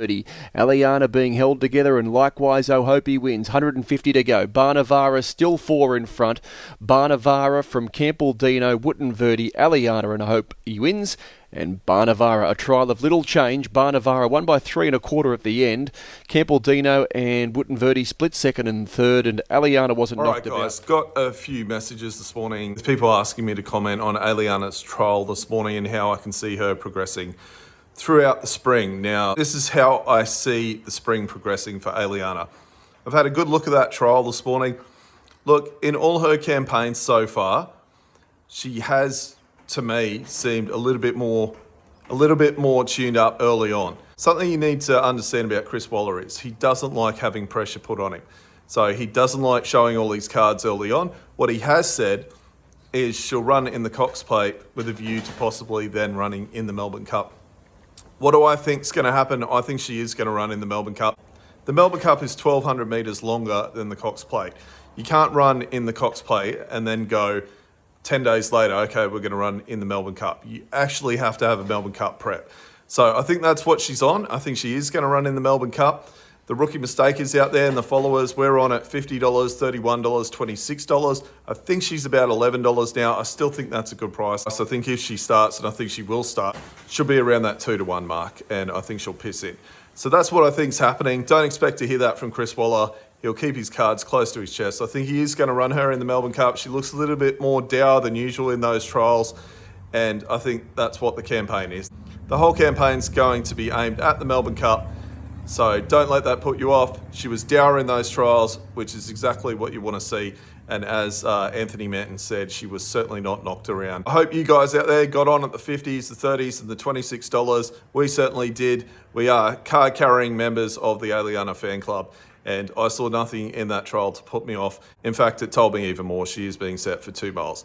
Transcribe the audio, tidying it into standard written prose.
Aeliana being held together, and likewise Oh Hope He Wins. 150 to go. Barnavara still 4 in front. Barnavara from Campbell-Dino, Wittenverdi, Aeliana, and I Hope He Wins. And Barnavara, a trial of little change. Barnavara won by 3 1/4 at the end. Campbell-Dino and Wittenverdi split second and third, and Aeliana wasn't knocked about. All right, guys, got a few messages this morning. There's people asking me to comment on Aeliana's trial this morning and how I can see her progressing throughout the spring. Now, this is how I see the spring progressing for Aeliana. I've had a good look at that trial this morning. Look, in all her campaigns so far, she has, to me, seemed a little bit more tuned up early on. Something you need to understand about Chris Waller is he doesn't like having pressure put on him. So he doesn't like showing all these cards early on. What he has said is she'll run in the Cox Plate with a view to possibly then running in the Melbourne Cup. What do I think is going to happen? I think she is going to run in the Melbourne Cup. The Melbourne Cup is 1,200 metres longer than the Cox Plate. You can't run in the Cox Plate and then go 10 days later, okay, we're going to run in the Melbourne Cup. You actually have to have a Melbourne Cup prep. So I think that's what she's on. I think she is going to run in the Melbourne Cup. The rookie mistake is out there, and the followers, we're on at $50, $31, $26. I think she's about $11 now. I still think that's a good price. I think if she starts, and I think she will start, she'll be around that 2-1 mark, and I think she'll piss in. So that's what I think is happening. Don't expect to hear that from Chris Waller. He'll keep his cards close to his chest. I think he is going to run her in the Melbourne Cup. She looks a little bit more dour than usual in those trials, and I think that's what the campaign is. The whole campaign's going to be aimed at the Melbourne Cup. So don't let that put you off. She was dour in those trials, which is exactly what you want to see. And as Anthony Manton said, she was certainly not knocked around. I hope you guys out there got on at the 50s, the 30s, and the $26. We certainly did. We are card-carrying members of the Aeliana fan club, and I saw nothing in that trial to put me off. In fact, it told me even more. She is being set for 2 miles.